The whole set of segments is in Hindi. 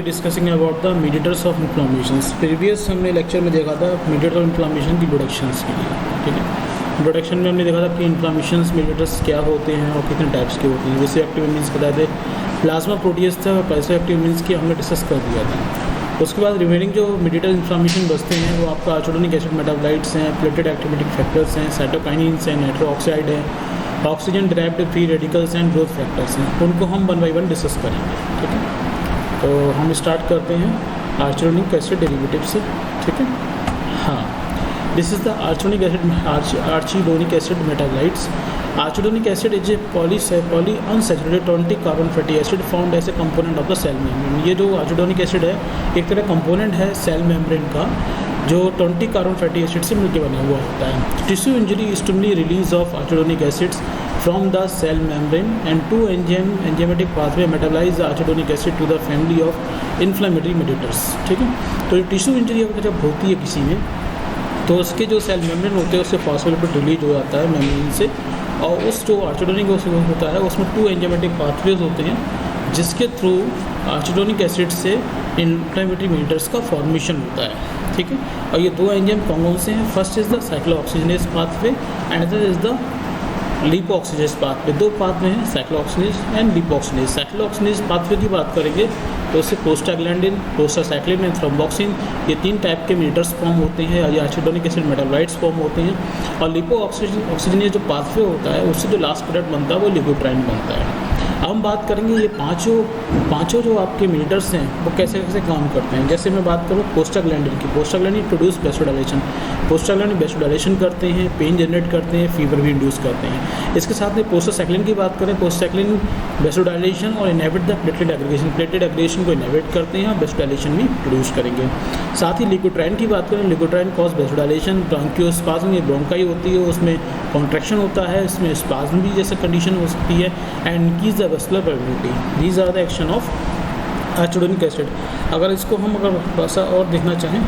Discussing about the mediators of inflammations. Previous हमने लेक्चर में देखा था मीडिएटर ऑफ इन्फ्लामेशन की प्रोडक्शंस के लिए, ठीक है। प्रोडक्शन में हमने देखा था कि इन्फ्लामेशंस मीडिएटर्स क्या होते हैं और कितने टाइप्स के होते हैं। वैसे एक्टिव मीन्स बताए थे, प्लाज्मा प्रोटीज था, पैसो एक्टिव मीन्स की हमने डिस्कस कर दिया था। उसके बाद रिमेनिंग जो मीडिएटर इन्फ्लामेशन बचते हैं वो आपका आर्चोडोनिक एसिड मेटाबोलाइट्स हैं, प्लेटेड एक्टिवेटिंग फैक्टर्स हैं, साइटोकाइनिन्स हैं, नाइट्रो ऑक्साइड है, oxygen derived free radicals and growth factors हैं। उनको हम 1 बाय 1 डिस्कस करेंगे, ठीक है। तो हम स्टार्ट करते हैं आर्चोडोनिक एसिड डेरिवेटिव से, ठीक है। हाँ, this is the arachidonic acid metabolites. Arachidonic acid is a poly unsaturated 20 carbon fatty acid found as a component of the cell membrane. ये जो आर्चीडोनिक एसिड है एक तरह कंपोनेंट है सेल मेम्ब्रेन का, जो 20 कार्बन फैटी एसिड से मिलकर बना हुआ होता है। Tissue injury stimuli release of arachidonic acids from the cell membrane and two enzymatic pathway metabolize the arachidonic acid to the family of inflammatory mediators, ठीक है। तो टिश्यू इंजरी अगर जब होती है किसी में तो उसके जो सेल मेम्ब्रेन होते हैं उससे फॉस्फोलिपिड रिलीज हो जाता है मेम्ब्रेन से, और उस जो आर्चीडोनिक होता है उसमें 2 एंजाइमेटिक पाथवेज होते हैं जिसके थ्रू आर्चीडोनिक एसिड से इन्फ्लेमेटरी मेडिएटर्स का फॉर्मेशन होता है, ठीक है। और ये 2 एंजाइम कौन से हैं? First is the cyclooxygenase pathway and other is the lipoxygenase pathway. 2 pathway हैं, cyclooxygenase and lipoxygenase. Cyclooxygenase pathway की बात करेंगे तो उससे प्रोस्टाग्लैंडिन, प्रोस्टासाइक्लिन एंड थ्रोम्बोक्सिन, ये 3 टाइप के मेडिएटर्स फॉर्म होते हैं, या आर्चीडोनिक एसिड मेटाबोलाइट्स फॉर्म होते हैं। और लिपोऑक्सीजनेज जो पाथवे होता है उससे जो लास्ट प्रोडक्ट बनता है वो लिगोट्राइन बनता है। अब हम बात करेंगे ये पांचों जो आपके मेडिएटर्स हैं वो कैसे कैसे काम करते हैं। जैसे मैं बात करूँ प्रोस्टाग्लैंडिन की, prostaglandin produce vasodilation, prostaglandin vasodilation करते हैं, पेन जनरेट करते हैं, फीवर भी इंड्यूस करते हैं। इसके साथ में प्रोस्टासाइक्लिन की बात करें, प्रोस्टासाइक्लिन वेसोडाइलेशन और inhibit the platelet aggregation, platelet aggregation को इनहिबिट करते हैं और वेसोडाइलेशन भी प्रोड्यूस करेंगे। साथ ही लिगोट्राइन की बात करें, लिगोट्राइन कॉज वेसोडाइलेशन, ब्रोंकियोस्पाज्म, ये ब्रोंकाई होती है उसमें कॉन्ट्रैक्शन होता है, इसमें स्पाज्म भी जैसे कंडीशन हो सकती है, and increase the vascular permittivity. These are the action of arachidonic acid. अगर इसको हम थोड़ा सा और देखना चाहें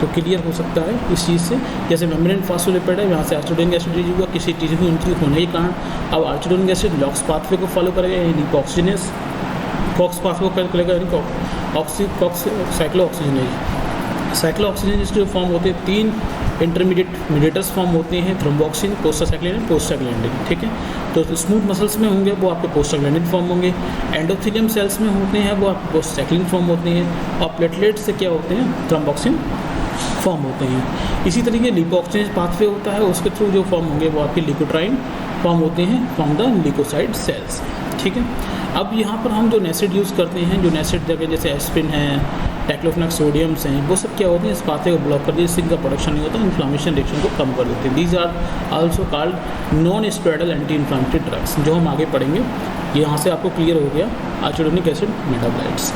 तो क्लियर हो सकता है इस चीज़ से। जैसे मेम्ब्रेन फास्फोलिपिड है, यहाँ से आर्चीडोनिक एसिड रिलीज हुआ किसी चीज़ की इंजरी होने के कारण, अब आर्चीडोनिक एसिड लॉक्स पाथवे को फॉलो करेगा, यानी ऑक्सीजनेस कॉक्स पाथवे को करेगा, यानी साइक्लोऑक्सीजनेज जो फॉर्म होते हैं 3 इंटरमीडिएट मेडिएटर्स फॉर्म होते हैं, थ्रोम्बोक्सिन, प्रोस्टासाइक्लिन एंड प्रोस्टाग्लैंडिन, ठीक है। तो स्मूथ मसल्स में होंगे वो आपके प्रोस्टाग्लैंडिन फॉर्म होंगे, एंडोथेलियम सेल्स में होते हैं वो आपके प्रोस्टासाइक्लिन फॉर्म होते हैं, और प्लेटलेट से क्या होते हैं? थ्रोम्बोक्सिन फॉर्म होते हैं। इसी तरीके लिपोऑक्सीजनेज पाथवे होता है, उसके थ्रू जो फॉर्म होंगे वो आपके लिकोट्राइन फॉर्म होते हैं फ्रॉम द लिकोसाइड सेल्स, ठीक है। अब यहाँ पर हम जो नेसिड यूज़ करते हैं, जो नेसिड जगह जैसे एस्पिरिन है, टाइक्लोफेनाक सोडियम्स हैं, वो सब क्या होते हैं? इस पाथवे को ब्लॉक कर देते हैं, इससे इनका प्रोडक्शन नहीं होता, इन्फ्लामेशन रिएक्शन को कम कर देते हैं। These are also called non steroidal anti inflammatory drugs, जो हम आगे पढ़ेंगे। यहाँ से आपको क्लियर हो गया आर्चीडोनिक एसिड मेटाबोलाइट्स,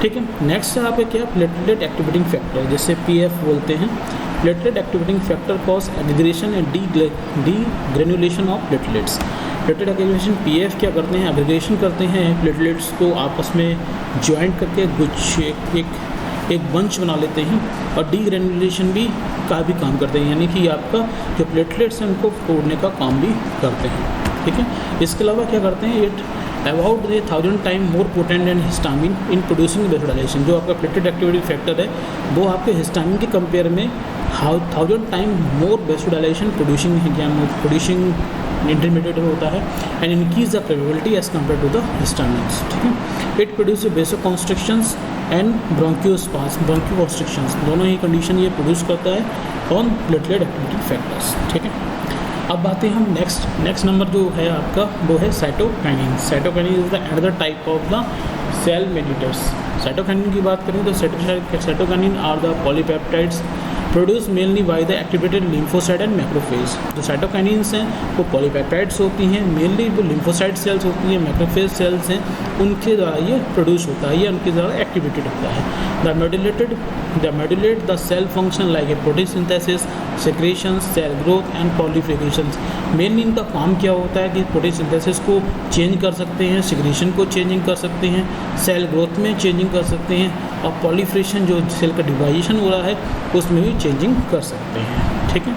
ठीक है। नेक्स्ट यहाँ पे क्या? प्लेटलेट एक्टिवेटिंग फैक्टर, जिससे PF बोलते हैं। Platelet activating factor cause aggregation and डीग्रेनुलेशन of platelets. Platelet aggregation PF क्या करते हैं? एग्रीगेशन करते हैं प्लेटलेट्स को आपस में ज्वाइंट करके एक बंच बना लेते हैं, और डीग्रेनुलेशन भी काम करते हैं, यानी कि आपका जो प्लेटलेट्स हैं उनको तोड़ने का काम भी करते हैं, ठीक है। इसके अलावा क्या करते हैं? It about 1000 time more potent and histamine in producing vasodilation. जो आपका प्लेटलेट एक्टिविटी फैक्टर है वो आपके हिस्टामिन के कंपेयर में 1000 time more vasodilation producing intermediate होता है, and increase the probability as compare to the histamines, ठीक है। It produce vasoconstrictions and bronchoconstrictions, दोनों ही कंडीशन ये प्रोड्यूस करता है ऑन प्लेटलेट एक्टिविटी फैक्टर्स, ठीक है। अब बातें हम नेक्स्ट नंबर जो है आपका वो है cytokinin. Cytokinin is the another type of the cell mediators. Cytokinin की बात करें तो cytokinin are the polypeptides produce mainly by the activated lymphocyte and macrophage. जो साइटोकाइनिन्स हैं वो पॉलीपेप्टाइड्स होती हैं, मेनली जो लिम्फोसाइट सेल्स होती हैं, मैक्रोफेज सेल्स हैं, उनके द्वारा ये प्रोड्यूस होता है, ये उनके द्वारा एक्टिवेटेड होता है। The modulate the cell function like a protein synthesis, secretion, cell growth and proliferation. Mainly इनका काम क्या होता है कि प्रोटीन सिंथेसिस को चेंज कर सकते हैं, सिक्रेशन को चेंजिंग कर सकते हैं, सेल ग्रोथ में चेंजिंग कर सकते हैं, और पॉलीफ्लेशन जो सेल का डिवाइजेशन हो रहा है उसमें भी चेंजिंग कर सकते हैं। ठीक है,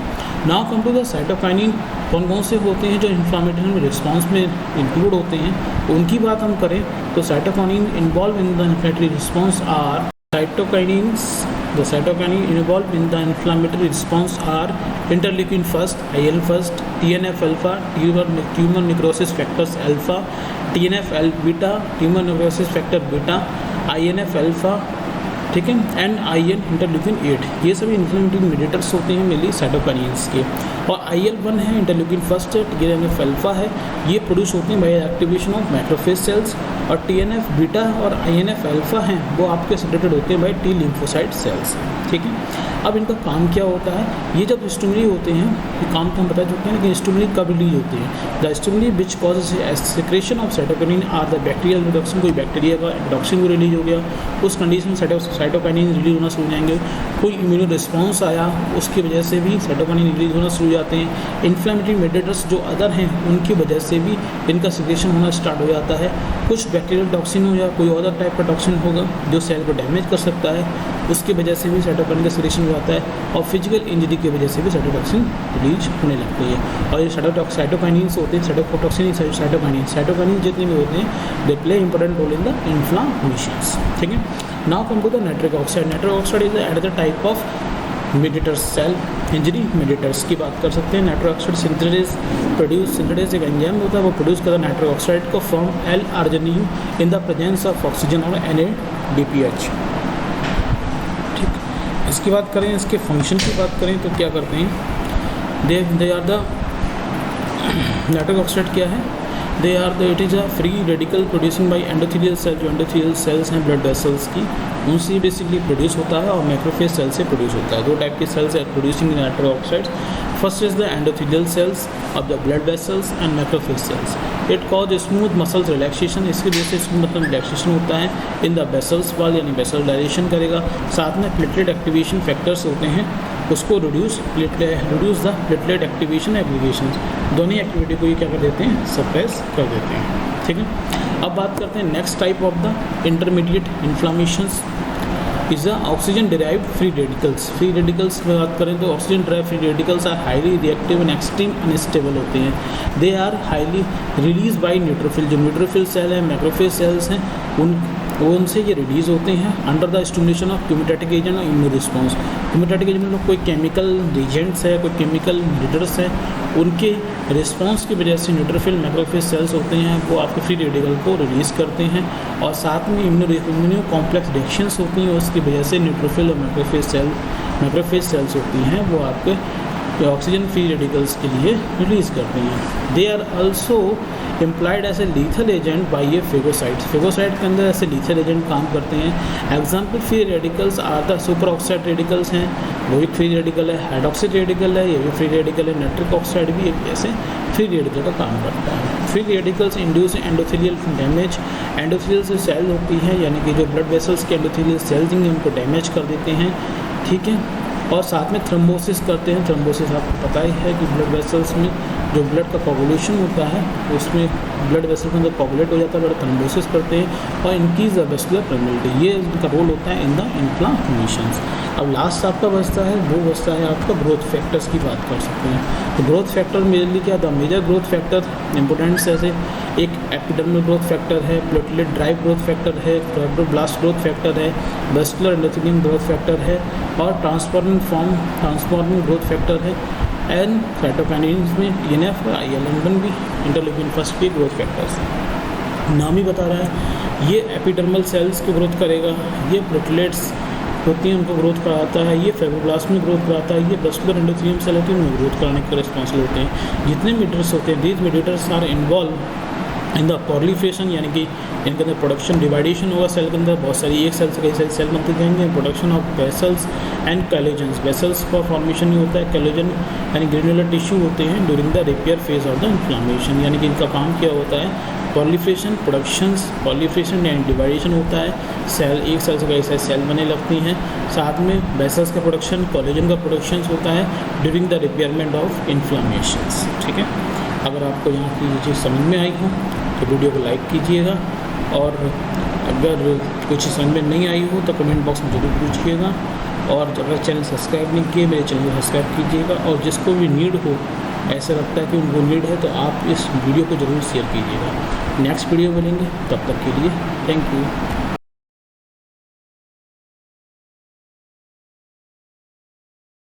now come to the cytokinin. कौन कौन से होते हैं जो इन्फ्लामेटरी रिस्पॉन्स में इंक्लूड होते हैं, उनकी बात हम करें तो cytokinin involve in the inflammatory response are cytokinins. The cytokinin involved in the inflammatory response are interleukin first, IL first, TNF alpha, tumor necrosis factors alpha, TNF beta, tumor necrosis factor beta, INF alpha, ठीक है, एंड IN इंटरल्यूकिन 8। ये सभी इन्फ्लेमेटरी मीडिएटर्स होते हैं मेनली साइटोकाइनिन्स के। और IL-1 है, इंटरल्यूकिन फर्स्ट है, TNF अल्फा है, ये प्रोड्यूस होते हैं by activation of macrophage cells, और TNF बीटा और INF अल्फा हैं वो आपके सेक्रेटेड होते हैं बाय टी लिम्फोसाइट सेल्स। ठीक है, अब इनका काम क्या होता है, ये जब स्टिमुली होते हैं, ये काम तो हम बता चुके हैं, लेकिन स्टिमुली कब रिलीज होते हैं। The stimuli which causes secretion of cytokinin are the bacterial reduction. कोई बैक्टीरिया का टॉक्सिन को रिलीज हो गया, उस कंडीशन में साइटोकाइनिन रिलीज होना शुरू हो जाएंगे। कोई इम्यूनो रिस्पॉन्स आया, उसकी वजह से भी साइटोकाइनिन रिलीज होना शुरू हो जाते हैं। इन्फ्लेमेटरी मीडिएटर्स जो अदर हैं उनकी वजह से भी इनका सिक्रेशन होना स्टार्ट हो जाता है। कुछ बैक्टीरियल टॉक्सिन हो या कोई अदर टाइप का टॉक्सिन होगा जो सेल को डैमेज कर सकता है, उसकी वजह से भी साइटोकाइनिन का सिक्रेशन हो जाता है। और फिजिकल इंजरी की वजह से भी साइटोटॉक्सिन रिलीज होने लगती है। और ये साइटोकाइनिन्स होते हैं, साइटोकाइनिन जितने भी होते हैं they play important role in the inflammations. ठीक है, now come to the nitric oxide. Nitric oxide is another type of mediators, cell injury mediators की बात कर सकते हैं। नाइट्रिक ऑक्साइड सिंथेसिस एक एंजाइम होता है, वो प्रोड्यूस करता है नाइट्रिक ऑक्साइड को from L-arginine in the presence of oxygen और NADPH। ठीक, इसकी बात करें, इसके फंक्शन की बात करें तो क्या करते हैं, they are the nitric oxide क्या है, it is a free radical producing by endothelial cell. जो एंडोथेलियल सेल्स हैं ब्लड वेसल्स की, उनसे बेसिकली प्रोड्यूस होता है, और मैक्रोफेज सेल से प्रोड्यूस होता है। दो टाइप के cells are producing nitric oxides. First is the endothelial cells of the blood vessels and macrophage cells. It cause smooth muscles relaxation, इसकी वजह से स्मूथ मतलब रिलैक्सेशन होता है इन द वेसल्स वाल, यानी वेसल डायलेशन करेगा। साथ में प्लेटलेट एक्टिवेशन फैक्टर्स होते हैं, उसको reduce the platelet activation aggregation, दोनों एक्टिविटी को ये क्या कर देते हैं, सप्रेस कर देते हैं। ठीक है, अब बात करते हैं next type of the intermediate inflammations is the oxygen derived free radicals. Free radicals में बात करें तो oxygen derived free radicals are highly reactive and extreme unstable होते हैं। They are highly release by neutrophil. जो न्यूट्रोफिल सेल हैं, मैक्रोफेज सेल्स हैं, उनसे ये रिलीज होते हैं under the stimulation of chemotactic agent और इम्यून रिस्पॉन्स। क्यूमेटाटिक एजेंट मतलब कोई केमिकल एजेंट्स है, कोई केमिकल लीडर्स हैं, उनके रिस्पॉन्स की वजह से न्यूट्रोफिल मैक्रोफेज सेल्स होते हैं वो आपके फ्री रेडिकल को रिलीज़ करते हैं। और साथ में इम्यूनो कॉम्प्लेक्स रिएक्शंस होती हैं, उसकी वजह से न्यूट्रोफिल और मैक्रोफेज सेल्स होती हैं वो आपके ऑक्सीजन फ्री रेडिकल्स के लिए रिलीज़ करते हैं। They are also implied as a lethal agent by a phagocytes. Phagocyte के अंदर ऐसे लीथल एजेंट काम करते हैं। Example free radicals are the super oxide radicals हैं, वो एक फ्री रेडिकल है। हाइड्रोक्सी रेडिकल है, ये भी फ्री रेडिकल है। नाइट्रिक ऑक्साइड भी एक ऐसे फ्री रेडिकल का काम करता है। Free radicals induce endothelial damage. Endothelial से सेल होती है, यानी कि जो ब्लड वेसल्स के एंडोथेलियल सेल्स हैं उनको डैमेज कर देते हैं। ठीक है, और साथ में थ्रोम्बोसिस करते हैं। थ्रोम्बोसिस आपको पता ही है कि ब्लड वेसल्स में जो ब्लड का कोगुलेशन होता है उसमें ब्लड वेसल के अंदर कोगुलेट हो जाता है, ब्लड थ्रोम्बोसिस करते हैं और इंक्रीज द वेस्कुलर परमेबिलिटी, ये इनका रोल होता है इन द इन्फ्लामेशंस। अब लास्ट आपका बचता है, वो बचता है आपका ग्रोथ फैक्टर्स की बात कर सकते हैं। तो ग्रोथ फैक्टर मेनली क्या था, मेजर ग्रोथ फैक्टर इंपोर्टेंट्स ऐसे एक एपिडर्मल ग्रोथ फैक्टर है, प्लेटलेट ड्राइव ग्रोथ फैक्टर है, फाइब्रोब्लास्ट ग्रोथ फैक्टर है, वेस्कुलर एंडोथेलियम ग्रोथ फैक्टर है और ट्रांसफॉर्मिंग ग्रोथ फैक्टर है। एंड साइटोकाइनिन्स में TNF और IL-1 भी इंटरल्यूकिन फर्स्ट के ग्रोथ फैक्टर्स हैं। नाम ही बता रहा है, ये एपिडर्मल सेल्स को ग्रोथ करेगा, ये प्लेटलेट्स होती हैं उनको ग्रोथ कराता है, ये फाइब्रोब्लास्ट में ग्रोथ कराता है, ये वेस्कुलर एंडोथेलियम सेल होती है उनको ग्रोथ कराने के रिस्पॉन्सिबल होते हैं। जितने मीडिएटर्स होते हैं, these mediators are involved in the proliferation, यानी कि इनके अंदर प्रोडक्शन डिवाइडेशन होगा सेल के अंदर, बहुत सारी एक सेल से कई सेल बनते जाएंगे। Production of vessels and collagens, vessels का फॉर्मेशन ही होता है, कैलोजन यानी ग्रेनुलर टिश्यू होते हैं during the repair phase of the inflammation, यानी कि इनका काम क्या होता है, पॉलीफ्रेशन प्रोडक्शंस, पॉलीफ्रेशन यानी डिवाइडेशन होता है, सेल एक सेल से कई सारे सेल बनने लगती हैं। साथ में वेसल्स का प्रोडक्शन, कोलेजन का प्रोडक्शन होता है ड्यूरिंग द रिपेयरमेंट ऑफ इन्फ्लामेशंस। ठीक है, अगर आपको यहाँ की ये चीज़ समझ में आई हो तो वीडियो को लाइक कीजिएगा, और अगर कुछ समझ में नहीं आई हो तो कमेंट बॉक्स में जरूर पूछिएगा, और अगर चैनल सब्सक्राइब नहीं किए मेरे चैनल को सब्सक्राइब कीजिएगा, और जिसको भी नीड हो, ऐसा लगता है कि उनको नीड है, तो आप इस वीडियो को ज़रूर शेयर कीजिएगा। नेक्स्ट वीडियो मिलेंगे, तब तक के लिए थैंक यू।